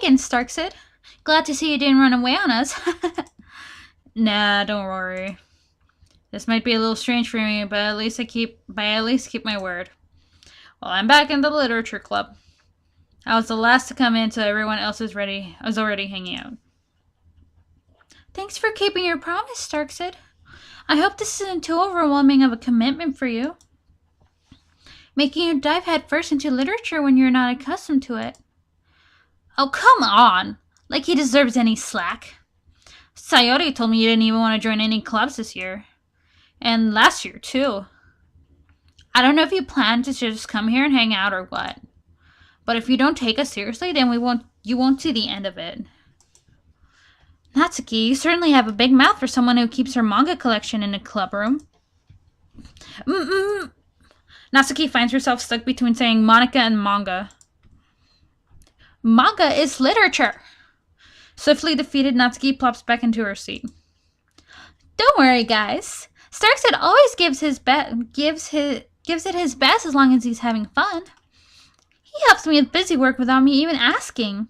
again, Starxid. Glad to see you didn't run away on us. Nah, don't worry. This might be a little strange for me, but at least keep my word. Well, I'm back in the literature club. I was the last to come in, so everyone else was ready. I was already hanging out. Thanks for keeping your promise, Starxid. I hope this isn't too overwhelming of a commitment for you. Making you dive headfirst into literature when you're not accustomed to it. Oh, come on! Like he deserves any slack. Sayori told me you didn't even want to join any clubs this year. And last year, too. I don't know if you plan to just come here and hang out or what. But if you don't take us seriously, then you won't see the end of it. Natsuki, you certainly have a big mouth for someone who keeps her manga collection in a club room. Natsuki finds herself stuck between saying Monica and manga. Manga is literature. Swiftly defeated, Natsuki plops back into her seat. Don't worry, guys. Starxid always gives it his best as long as he's having fun. He helps me with busy work without me even asking.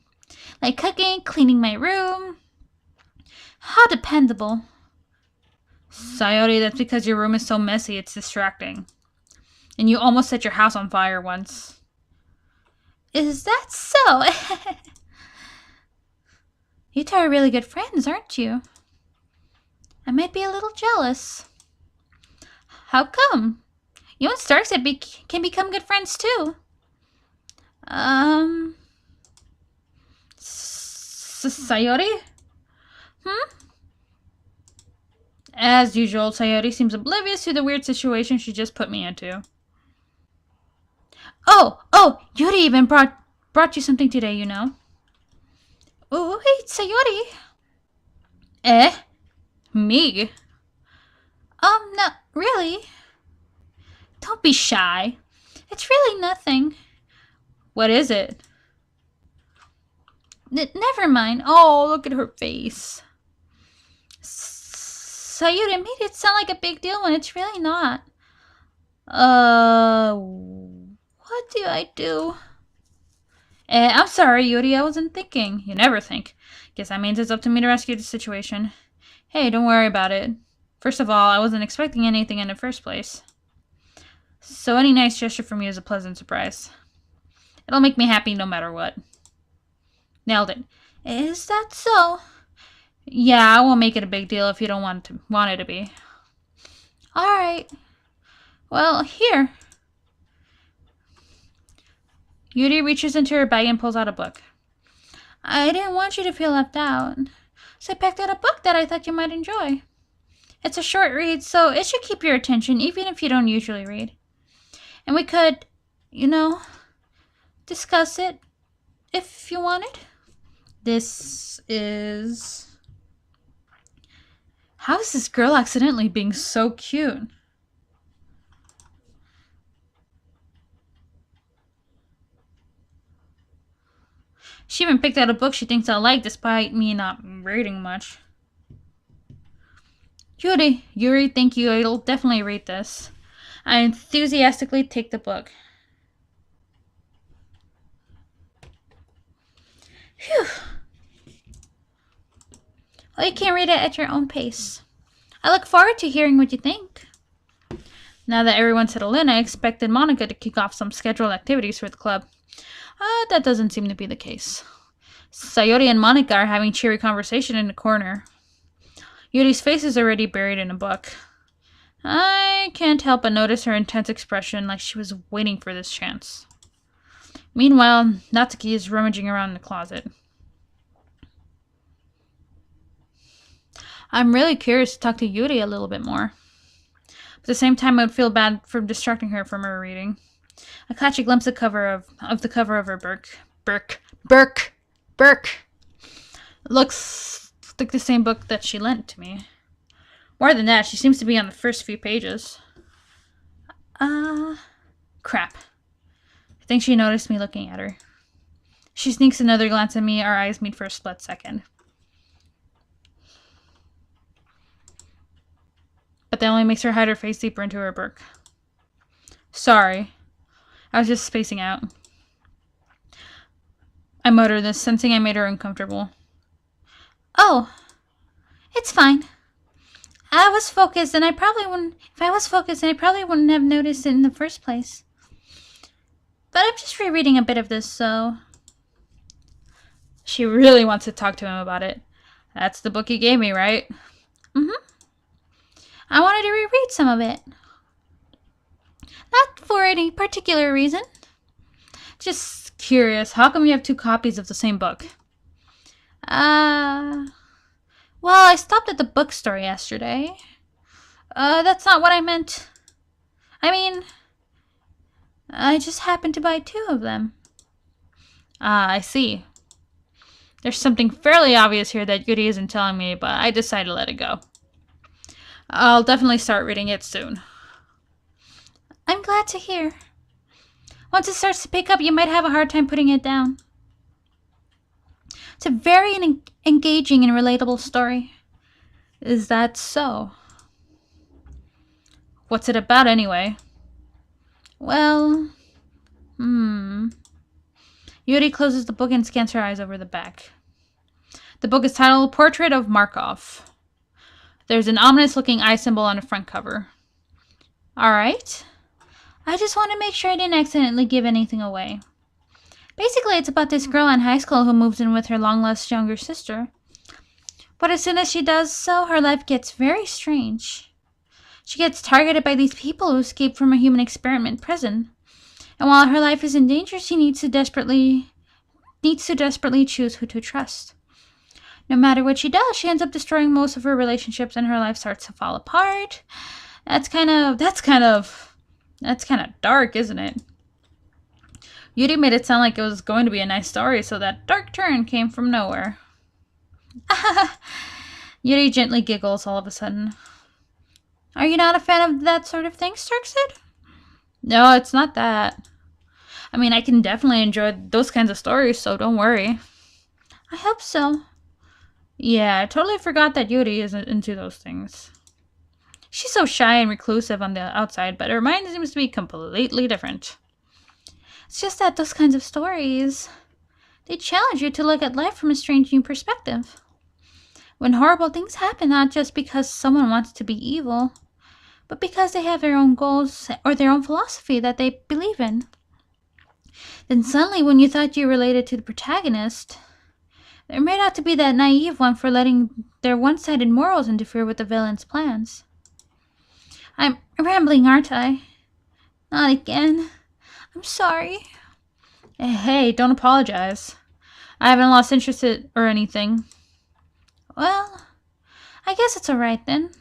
Like cooking, cleaning my room. How dependable. Sayori, that's because your room is so messy, it's distracting. And you almost set your house on fire once. Is that so? You two are really good friends, aren't you? I might be a little jealous. How come? You and Starxid can become good friends too. Sayori? As usual, Sayori seems oblivious to the weird situation she just put me into. Oh, Yuri even brought you something today, you know. Oh, hey, Sayori. Me? No, really. Don't be shy. It's really nothing. What is it? Never mind. Oh, look at her face. Sayori made it sound like a big deal when it's really not. What do I do? I'm sorry, Yuri, I wasn't thinking. You never think. Guess that means it's up to me to rescue the situation. Hey, don't worry about it. First of all, I wasn't expecting anything in the first place. So any nice gesture from you is a pleasant surprise. It'll make me happy no matter what. Nailed it. Is that so? Yeah, I won't make it a big deal if you don't want it to be. Alright. Well, here. Yuri reaches into her bag and pulls out a book. I didn't want you to feel left out, so I picked out a book that I thought you might enjoy. It's a short read, so it should keep your attention even if you don't usually read. And we could, discuss it if you wanted. This is... How is this girl accidentally being so cute? She even picked out a book she thinks I like despite me not reading much. Yuri, thank you. I'll definitely read this. I enthusiastically take the book. Phew. Well, you can read it at your own pace. I look forward to hearing what you think. Now that everyone's settled in, I expected Monica to kick off some scheduled activities for the club. That doesn't seem to be the case. Sayori and Monica are having cheery conversation in the corner. Yuri's face is already buried in a book. I can't help but notice her intense expression, like she was waiting for this chance. Meanwhile, Natsuki is rummaging around in the closet. I'm really curious to talk to Yuri a little bit more. But at the same time, I would feel bad for distracting her from her reading. I catch a glimpse of the cover of her book. Looks like the same book that she lent to me. More than that, she seems to be on the first few pages. Crap. I think she noticed me looking at her. She sneaks another glance at me, our eyes meet for a split second. But that only makes her hide her face deeper into her book. Sorry. I was just spacing out. I muttered this, sensing I made her uncomfortable. Oh, it's fine. I was focused, and I probably wouldn't. If I was focused, I probably wouldn't have noticed it in the first place. But I'm just rereading a bit of this, so. She really wants to talk to him about it. That's the book he gave me, right? I wanted to reread some of it. Not for any particular reason. Just curious, how come you have 2 copies of the same book? Well, I stopped at the bookstore yesterday. That's not what I meant. I mean, I just happened to buy 2 of them. Ah, I see. There's something fairly obvious here that Yuri isn't telling me, but I decided to let it go. I'll definitely start reading it soon. I'm glad to hear. Once it starts to pick up, you might have a hard time putting it down. It's a very engaging and relatable story. Is that so? What's it about anyway? Well, Yuri closes the book and scans her eyes over the back. The book is titled Portrait of Markov. There's an ominous-looking eye symbol on the front cover. Alright. I just want to make sure I didn't accidentally give anything away. Basically, it's about this girl in high school who moves in with her long-lost younger sister. But as soon as she does so, her life gets very strange. She gets targeted by these people who escaped from a human experiment prison. And while her life is in danger, she needs to desperately choose who to trust. No matter what she does, she ends up destroying most of her relationships and her life starts to fall apart. That's kind of dark, isn't it? Yuri made it sound like it was going to be a nice story, so that dark turn came from nowhere. Yuri gently giggles all of a sudden. Are you not a fan of that sort of thing, Starxid? No, it's not that. I mean, I can definitely enjoy those kinds of stories, so don't worry. I hope so. Yeah, I totally forgot that Yuri isn't into those things. She's so shy and reclusive on the outside, but her mind seems to be completely different. It's just that those kinds of stories, they challenge you to look at life from a strange new perspective. When horrible things happen, not just because someone wants to be evil, but because they have their own goals or their own philosophy that they believe in. Then suddenly, when you thought you related to the protagonist, there may not to be that naive one for letting their one-sided morals interfere with the villain's plans. I'm rambling, aren't I? Not again. I'm sorry. Hey, don't apologize. I haven't lost interest in or anything. Well, I guess it's alright then.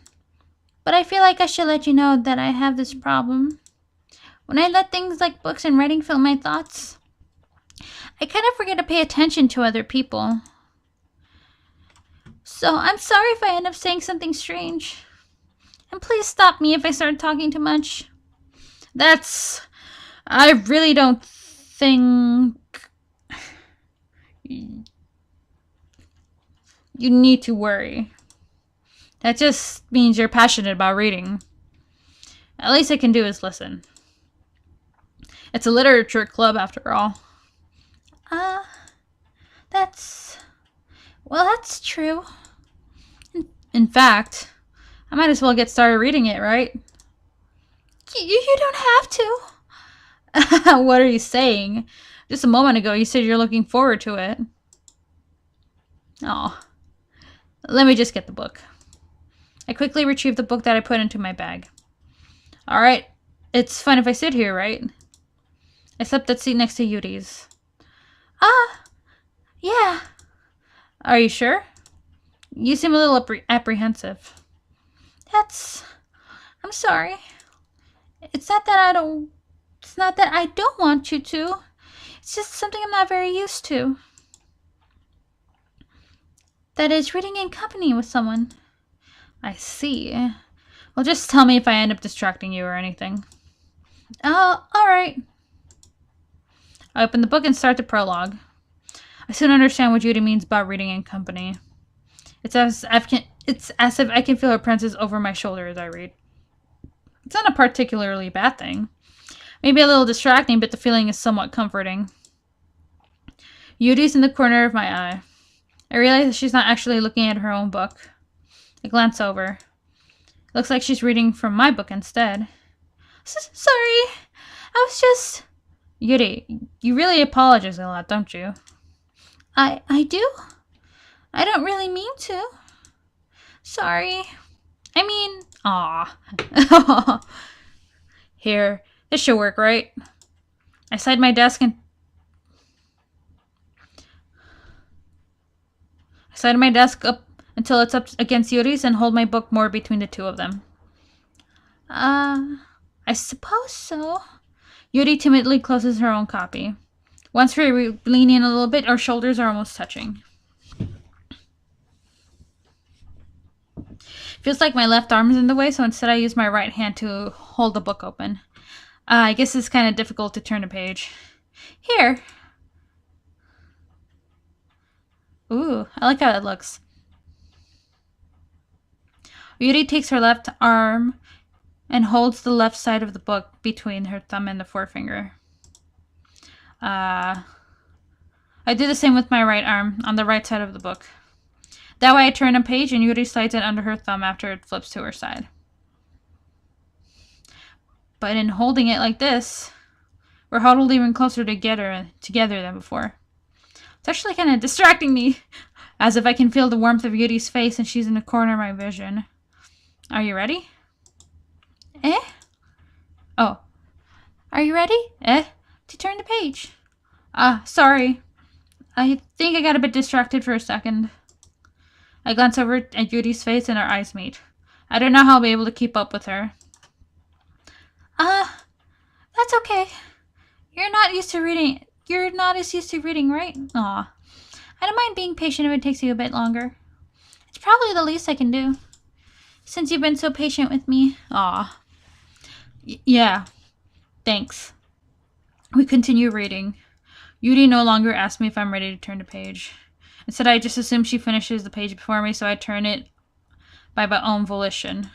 But I feel like I should let you know that I have this problem. When I let things like books and writing fill my thoughts, I kind of forget to pay attention to other people. So I'm sorry if I end up saying something strange. And please stop me if I start talking too much. I really don't think you need to worry. That just means you're passionate about reading. At least I can do is listen. It's a literature club after all. That's true. In fact, I might as well get started reading it, right? You don't have to. What are you saying? Just a moment ago you said you're looking forward to it. Oh. Let me just get the book. I quickly retrieved the book that I put into my bag. Alright, it's fine if I sit here, right? I slept that seat next to Yuri's. Yeah. Are you sure? You seem a little apprehensive. I'm sorry. It's not that I don't want you to. It's just something I'm not very used to. That is, reading in company with someone. I see. Well, just tell me if I end up distracting you or anything. Oh, alright. I open the book and start the prologue. I soon understand what Judy means about reading in company. It's as if I can feel her presence over my shoulder as I read. It's not a particularly bad thing. Maybe a little distracting, but the feeling is somewhat comforting. Yuri's in the corner of my eye. I realize that she's not actually looking at her own book. I glance over. It looks like she's reading from my book instead. Sorry. I was just... Yuri, you really apologize a lot, don't you? I do? I don't really mean to. Sorry. I mean, aw. Here, this should work, right? I slide my desk up until it's up against Yuri's and hold my book more between the two of them. I suppose so. Yuri timidly closes her own copy. Once we lean in a little bit, our shoulders are almost touching. Feels like my left arm is in the way, so instead I use my right hand to hold the book open. I guess it's kind of difficult to turn a page. Here. Ooh, I like how it looks. Yuri takes her left arm and holds the left side of the book between her thumb and the forefinger. I do the same with my right arm on the right side of the book. That way I turn a page and Yuri slides it under her thumb after it flips to her side. But in holding it like this, we're huddled even closer together than before. It's actually kind of distracting me, as if I can feel the warmth of Yuri's face and she's in the corner of my vision. Are you ready? Eh? Oh. Are you ready? To turn the page. Sorry. I think I got a bit distracted for a second. I glance over at Yuri's face and our eyes meet. I don't know how I'll be able to keep up with her. That's okay. You're not as used to reading, right? Aw. I don't mind being patient if it takes you a bit longer. It's probably the least I can do, since you've been so patient with me. Aw. Yeah. Thanks. We continue reading. Yuri no longer asks me if I'm ready to turn the page. Instead, I just assume she finishes the page before me, so I turn it by my own volition.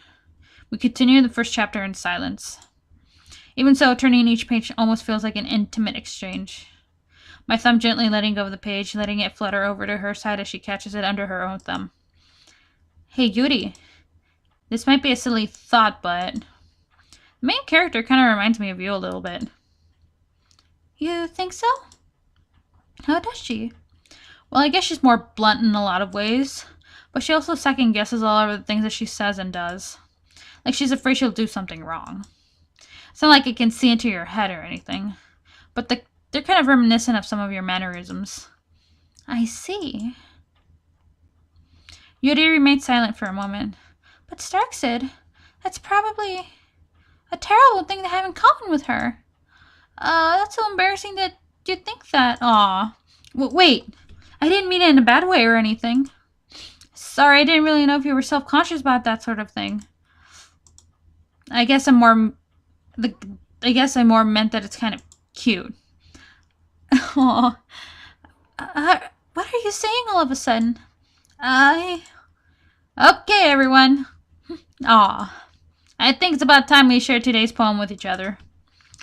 We continue the first chapter in silence. Even so, turning each page almost feels like an intimate exchange. My thumb gently letting go of the page, letting it flutter over to her side as she catches it under her own thumb. Hey, Yuri. This might be a silly thought, but the main character kind of reminds me of you a little bit. You think so? How does she? Well, I guess she's more blunt in a lot of ways, but she also second guesses all of the things that she says and does. Like she's afraid she'll do something wrong. It's not like it can see into your head or anything, but they're kind of reminiscent of some of your mannerisms. I see. Yuri remained silent for a moment. But Starxid, that's probably a terrible thing to have in common with her. That's so embarrassing that you think that. Aw. Wait. I didn't mean it in a bad way or anything. Sorry, I didn't really know if you were self-conscious about that sort of thing. I guess I more meant that it's kind of cute. Aw. What are you saying all of a sudden? Okay, everyone. Aw. I think it's about time we share today's poem with each other.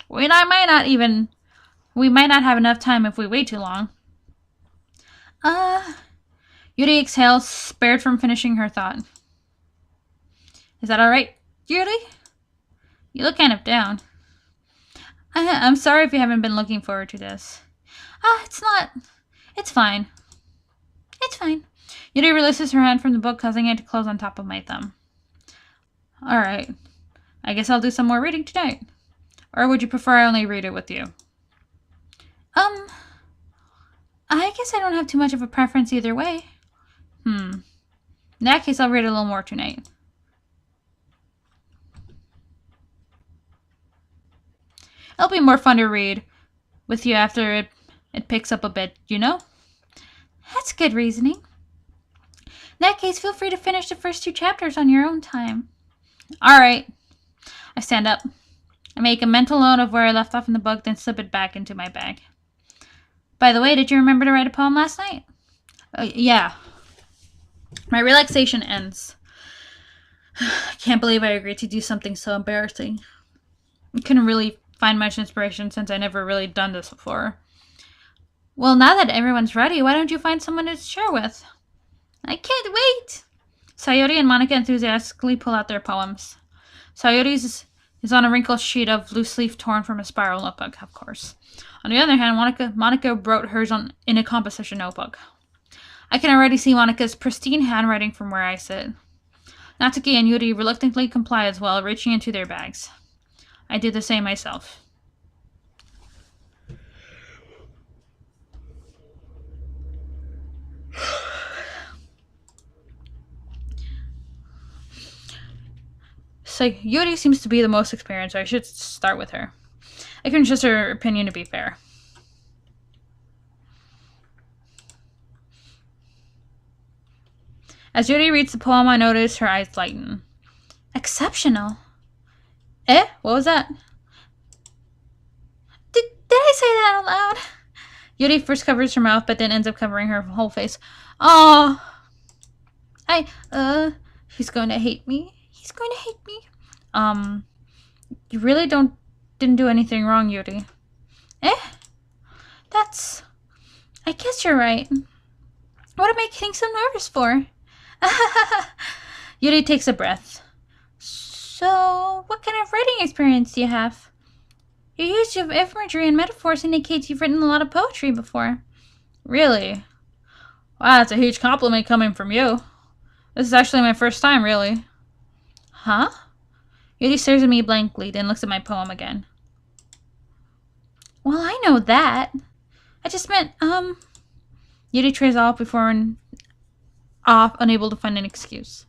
We might not have enough time if we wait too long. Yuri exhales, spared from finishing her thought. Is that alright, Yuri? You look kind of down. I'm sorry if you haven't been looking forward to this. It's fine. Yuri releases her hand from the book, causing it to close on top of my thumb. Alright. I guess I'll do some more reading tonight. Or would you prefer I only read it with you? I guess I don't have too much of a preference either way. In that case, I'll read a little more tonight. It'll be more fun to read with you after it picks up a bit, you know? That's good reasoning. In that case, feel free to finish the first 2 chapters on your own time. Alright. I stand up. I make a mental note of where I left off in the book, then slip it back into my bag. By the way, did you remember to write a poem last night? Yeah. My relaxation ends. I can't believe I agreed to do something so embarrassing. I couldn't really find much inspiration since I never really done this before. Well, now that everyone's ready, why don't you find someone to share with? I can't wait! Sayori and Monica enthusiastically pull out their poems. Sayori's is on a wrinkled sheet of loose leaf torn from a spiral notebook, of course. On the other hand, Monica wrote hers in a composition notebook. I can already see Monica's pristine handwriting from where I sit. Natsuki and Yuri reluctantly comply as well, reaching into their bags. I do the same myself. So Yuri seems to be the most experienced, so I should start with her. I can trust her opinion to be fair. As Yuri reads the poem, I notice her eyes lighten. Exceptional. Eh? What was that? Did I say that out loud? Yuri first covers her mouth, but then ends up covering her whole face. Oh, He's going to hate me. He's going to hate me. You really didn't do anything wrong, Yuri. Eh? I guess you're right. What am I getting so nervous for? Yuri takes a breath. So, what kind of writing experience do you have? Your use of imagery and metaphors indicates you've written a lot of poetry before. Really? Wow, that's a huge compliment coming from you. This is actually my first time, really. Huh? Yuri stares at me blankly, then looks at my poem again. Well, I know that. I just meant, Yuri trails off unable to find an excuse.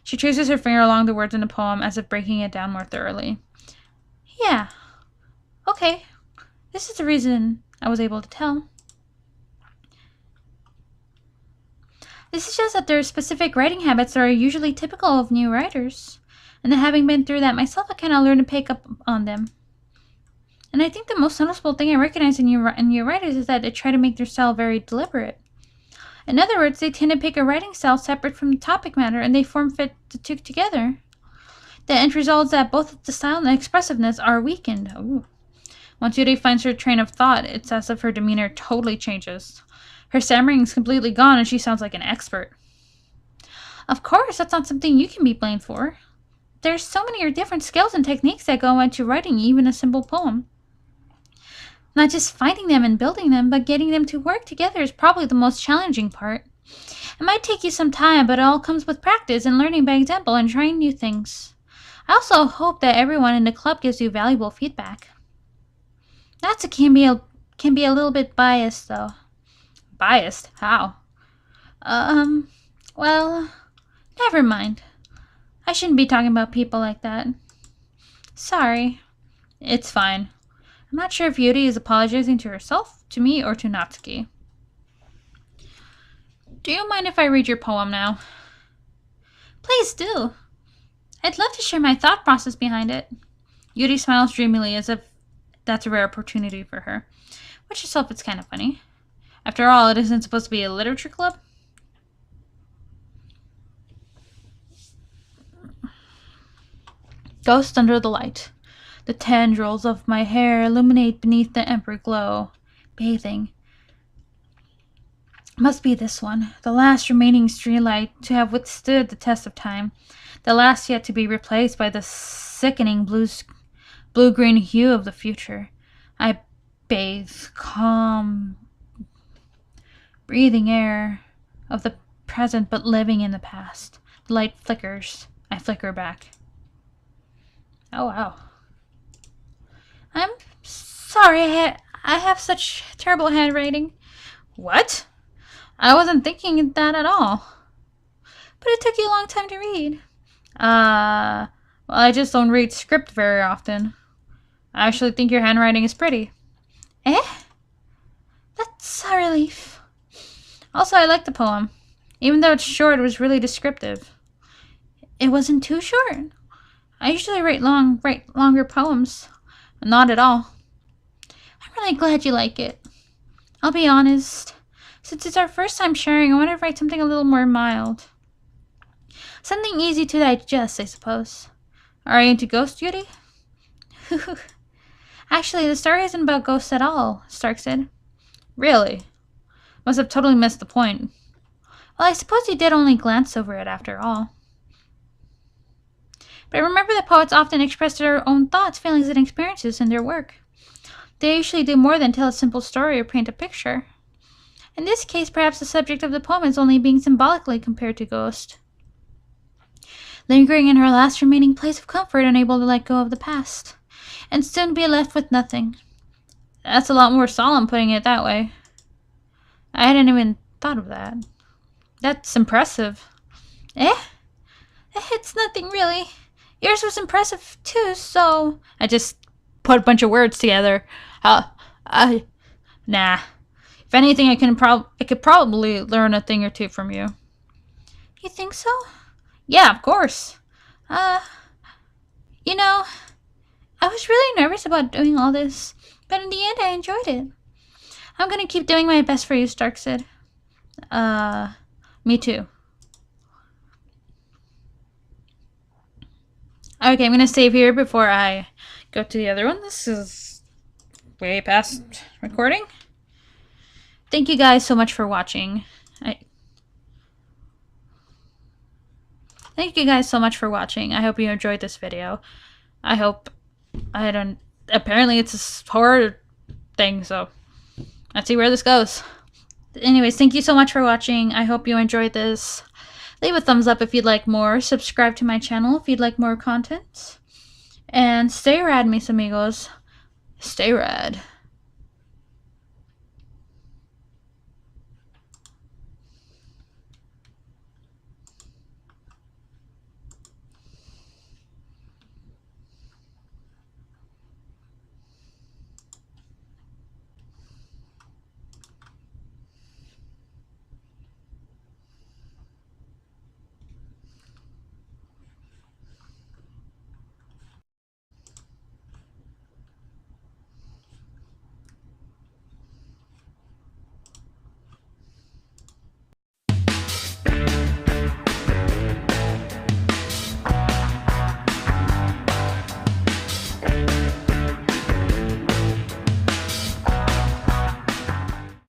She traces her finger along the words in the poem as if breaking it down more thoroughly. Yeah. Okay. This is the reason I was able to tell. This suggests that there are specific writing habits that are usually typical of new writers. And that having been through that myself, I kind of learned to pick up on them. And I think the most noticeable thing I recognize in new writers is that they try to make their style very deliberate. In other words, they tend to pick a writing style separate from the topic matter, and they form fit the two together. The end result is that both the style and the expressiveness are weakened. Ooh. Once Yuri finds her train of thought, it's as if her demeanor totally changes. Her stammering is completely gone, and she sounds like an expert. Of course, that's not something you can be blamed for. There's so many different skills and techniques that go into writing even a simple poem. Not just finding them and building them, but getting them to work together is probably the most challenging part. It might take you some time, but it all comes with practice and learning by example and trying new things. I also hope that everyone in the club gives you valuable feedback. Natsu can be a little bit biased, though. Biased? How? Well, never mind. I shouldn't be talking about people like that. Sorry. It's fine. I'm not sure if Yuri is apologizing to herself, to me, or to Natsuki. Do you mind if I read your poem now? Please do. I'd love to share my thought process behind it. Yuri smiles dreamily as if that's a rare opportunity for her, which itself is kind of funny. After all, it isn't supposed to be a literature club. Ghost under the light. The tendrils of my hair illuminate beneath the ember glow. Bathing. Must be this one, the last remaining streetlight to have withstood the test of time, the last yet to be replaced by the sickening blue-green hue of the future. I bathe, calm, breathing air of the present but living in the past. The light flickers. I flicker back. Oh, wow. I'm sorry I have such terrible handwriting. What? I wasn't thinking that at all. But it took you a long time to read. Well, I just don't read script very often. I actually think your handwriting is pretty. Eh? That's a relief. Also, I like the poem. Even though it's short, it was really descriptive. It wasn't too short. I usually write longer poems. Not at all. I'm really glad you like it. I'll be honest. Since it's our first time sharing, I want to write something a little more mild. Something easy to digest, I suppose. Are you into ghost Yuri? Actually, the story isn't about ghosts at all, Starxid. Really? Must have totally missed the point. Well, I suppose you did only glance over it after all. But remember that poets often express their own thoughts, feelings, and experiences in their work. They usually do more than tell a simple story or paint a picture. In this case, perhaps the subject of the poem is only being symbolically compared to Ghost. Lingering in her last remaining place of comfort, unable to let go of the past, and soon be left with nothing. That's a lot more solemn putting it that way. I hadn't even thought of that. That's impressive. It's nothing really. Yours was impressive too, so... I just put a bunch of words together. Nah. If anything, I could probably learn a thing or two from you. You think so? Yeah, of course. You know, I was really nervous about doing all this, but in the end I enjoyed it. I'm gonna keep doing my best for you, Starxid. Me too. Okay, I'm gonna save here before I go to the other one. This is way past recording. Thank you guys so much for watching. Thank you guys so much for watching. I hope you enjoyed this video. Apparently it's a horror thing, so let's see where this goes. Anyways, thank you so much for watching. I hope you enjoyed this. Leave a thumbs up if you'd like more. Subscribe to my channel if you'd like more content. And stay rad, mis amigos. Stay rad.